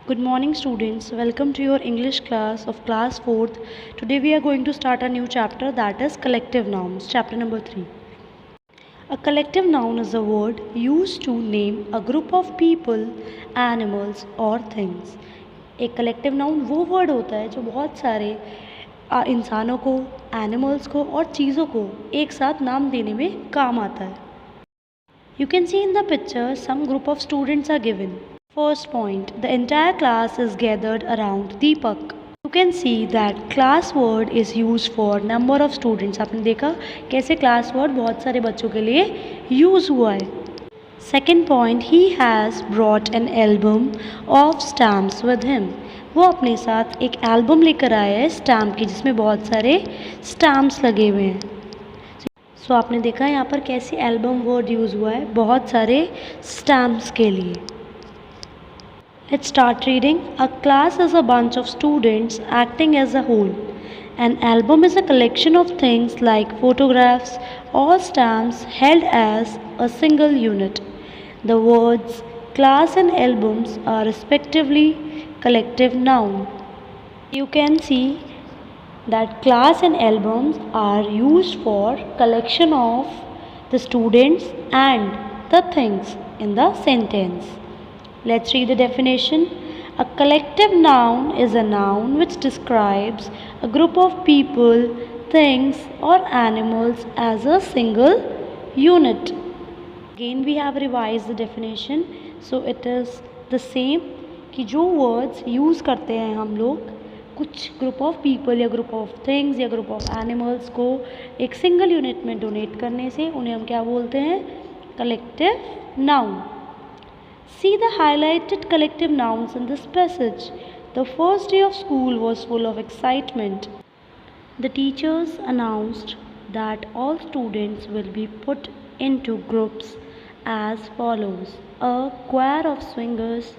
Good morning students, welcome to your English class of class 4th. Today we are going to start a new chapter, that is collective nouns, chapter number 3. A collective noun is a word used to name a group of people, animals or things. एक collective noun वो word होता है जो बहुत सारे इंसानों को, animals को और चीज़ों को एक साथ नाम देने में काम आता है. You can see in the picture some group of students are given. First point, the entire class is gathered around Deepak. You can see that class word is used for number of students. आपने देखा कैसे class word बहुत सारे बच्चों के लिए use हुआ है. Second point, he has brought an album of stamps with him. वो अपने साथ एक एल्बम लेकर आया है स्टैम्प की जिसमें बहुत सारे स्टैम्प्स लगे हुए हैं. सो आपने देखा यहाँ पर कैसे एल्बम वर्ड यूज़ हुआ है बहुत सारे स्टैम्प्स के लिए. Let's start reading. A class is a bunch of students acting as a whole. An album is a collection of things like photographs or stamps held as a single unit. The words class and albums are respectively collective noun. You can see that class and albums are used for collection of the students and the things in the sentence. Let's read the definition. A collective noun is a noun which describes a group of people, things or animals as a single unit. Again we have revised the definition. So it is the same कि जो words use करते हैं हम लोग कुछ group of people या group of things या group of animals को एक single unit में donate करने से उन्हें हम क्या बोलते हैं? Collective noun. See the highlighted collective nouns in this passage. The first day of school was full of excitement. The teachers announced that all students will be put into groups as follows: a choir of swingers,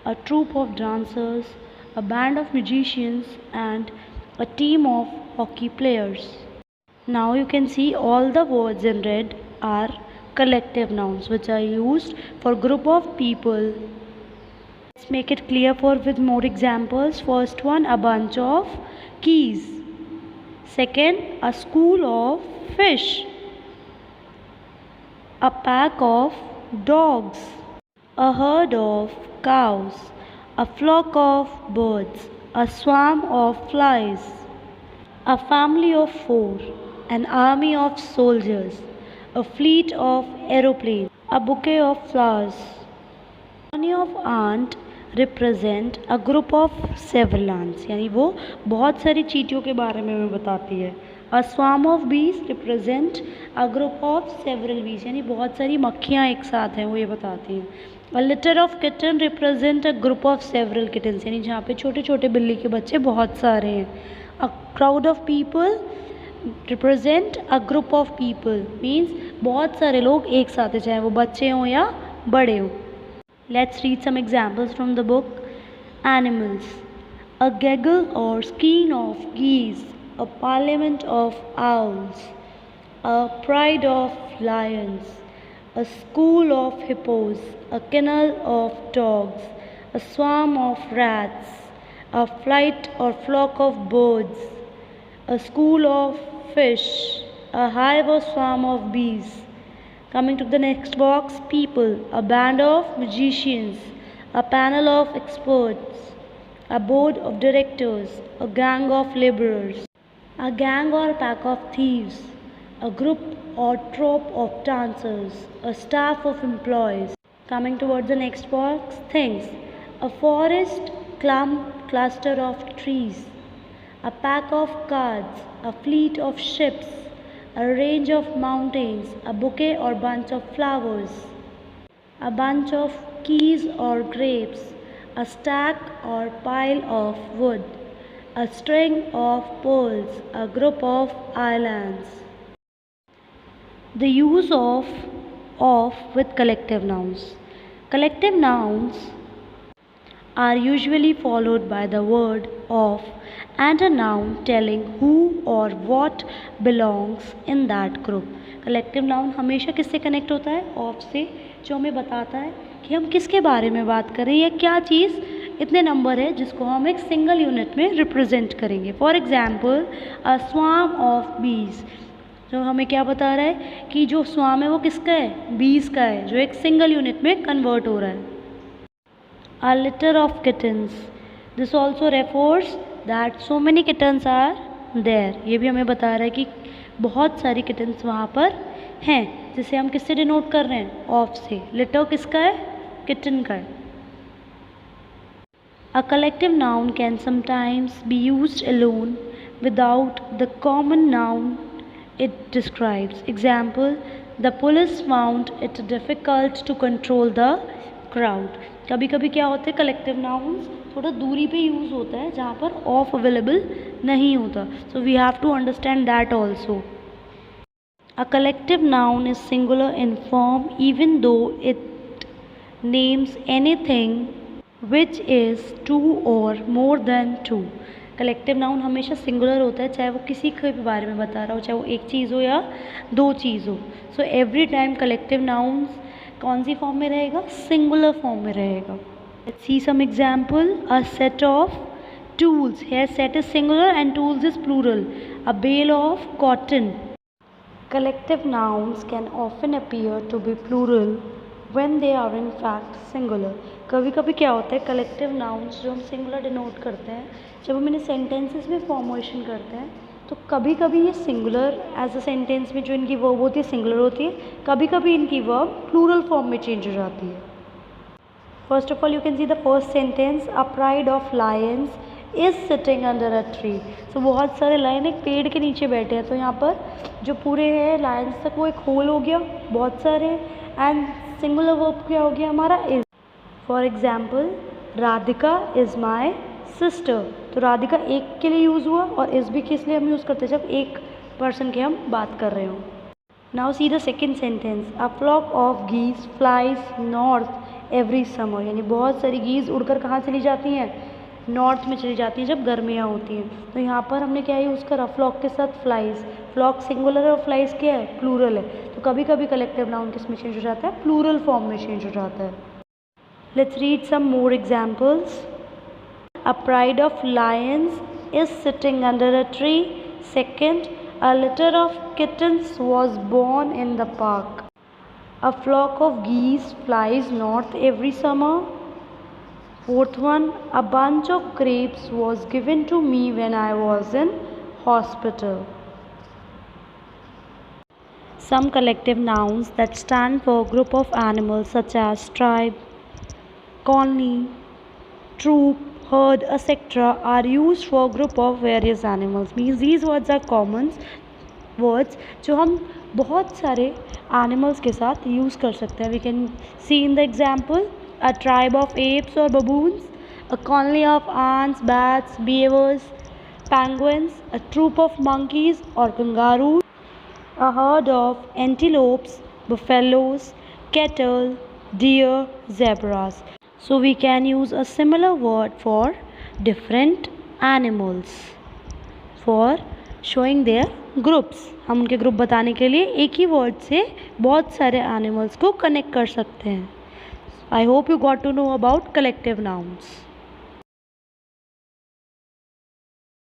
a troupe of dancers, a band of musicians, and a team of hockey players. Now you can see all the words in red are collective nouns which are used for group of people. Let's make it clear with more examples. First one, a bunch of keys. Second, a school of fish. A pack of dogs. A herd of cows. A flock of birds. A swarm of flies. A family of 4. An army of soldiers. A fleet of aeroplanes, a bouquet of flowers. Colony of ant represent a group of several ants, यानी वो बहुत सारी चींटियों के बारे में हमें बताती है. A swarm of bees represent a group of several bees, यानी बहुत सारी मक्खियाँ एक साथ हैं वो ये बताती हैं. A litter of kitten represent a group of several kittens, यानी जहाँ पे छोटे छोटे बिल्ली के बच्चे बहुत सारे हैं. A crowd of people represent a group of people, means बहुत सारे लोग एक साथ हैं चाहे वो बच्चे हों या बड़े हों. Let's read some examples from the book. Animals: a gaggle or skein of geese, a parliament of owls, a pride of lions, a school of hippos, a kennel of dogs, a swarm of rats, a flight or flock of birds, a school of fish, a hive or swarm of bees. Coming to the next box, people: a band of magicians, a panel of experts, a board of directors, a gang of laborers, a gang or pack of thieves, a group or troop of dancers, a staff of employees. Coming towards the next box, things: a forest, cluster of trees, a pack of cards, a fleet of ships, a range of mountains, a bouquet or bunch of flowers, a bunch of keys or grapes, a stack or pile of wood, a string of pearls, a group of islands. The use of with collective nouns. Collective nouns are usually followed by the word of and a noun telling who or what belongs in that group. Collective noun हमेशा किससे connect होता है? Of से, जो हमें बताता है कि हम किसके बारे में बात कर रहे हैं या क्या चीज़ इतने नंबर है जिसको हम एक सिंगल यूनिट में रिप्रेजेंट करेंगे। For example a swarm of बीज, जो हमें क्या बता रहा है कि जो स्वार्म है वो किसका है, बीज का है, जो एक सिंगल यूनिट में कन्वर्ट हो रहा है। A litter of kittens, this also refers that so many kittens are there, ये भी हमें बता रहा है कि बहुत सारी किटन्स वहाँ पर हैं, जिसे हम किससे डिनोट कर रहे हैं, ऑफ से। लिटर किसका है, किटन का है। A collective noun can sometimes be used alone without the common noun it describes. Example, the police found it difficult to control the crowd. कभी कभी क्या होते हैं कलेक्टिव नाउन्स थोड़ा दूरी पे यूज़ होता है जहाँ पर ऑफ अवेलेबल नहीं होता, so we have to understand that also. A collective noun is singular in form even though it names anything which is two or more than two. Collective noun हमेशा singular होता है, चाहे वो किसी के भी बारे में बता रहा हो, चाहे वो एक चीज़ हो या दो चीज़ हो। So every time collective nouns कौन सी फॉर्म में रहेगा, सिंगुलर फॉर्म में रहेगा। Let's see some example. A set of tools, here set is singular and tools is plural. A bale of cotton. Collective nouns can often appear to be plural when they are in fact singular. कभी कभी क्या होता है collective nouns जो हम singular denote करते हैं, जब हम इन्हें सेंटेंसेस में फॉर्मेशन करते हैं तो कभी कभी ये सिंगुलर एज अ सेंटेंस में जो इनकी वर्ब होती है सिंगुलर होती है, कभी कभी इनकी वर्ब प्लूरल फॉर्म में चेंज हो जाती है। First of all you can see the first sentence, a pride of lions is sitting under a tree. तो बहुत सारे लायन एक पेड़ के नीचे बैठे हैं, तो यहाँ पर जो पूरे हैं लायंस तक वो एक होल हो गया, बहुत सारे, एंड सिंगुलर वर्ब क्या हो गया हमारा, is. For example, Radhika is my sister, तो राधिका एक के लिए यूज़ हुआ और इज़ भी किस लिए हम यूज़ करते हैं, जब एक पर्सन की हम बात कर रहे हो। Now see the second sentence, a flock of geese flies north every summer, यानी बहुत सारी गीज उड़कर कहाँ चली जाती हैं, नॉर्थ में चली जाती हैं जब गर्मियाँ होती हैं। तो यहाँ पर हमने क्या यूज़ करा, फ्लॉक के साथ फ्लाइज। फ्लॉक सिंगुलर है और फ्लाइज क्या है, प्लूरल है, तो कभी कभी कलेक्टिव नाउन किस में चेंज हो जाता है, प्लूरल फॉर्म में चेंज हो जाता है। Let's read some more examples. A pride of lions is sitting under a tree. Second, a litter of kittens was born in the park. A flock of geese flies north every summer. Fourth one, a bunch of grapes was given to me when I was in hospital. Some collective nouns that stand for a group of animals such as tribe, colony, troop, herd, etc. are used for a group of various animals. Means these words are common words जो हम बहुत सारे animals के साथ use कर सकते हैं. We can see in the example, a tribe of apes or baboons, a colony of ants, bats, beavers, penguins, a troop of monkeys or kangaroos, a herd of antelopes, buffaloes, cattle, deer, zebras. So we can use a similar word for different animals for showing their groups. हम उनके group बताने के लिए एक ही word से बहुत सारे animals को कनेक्ट कर सकते हैं. I hope you got to know about collective nouns.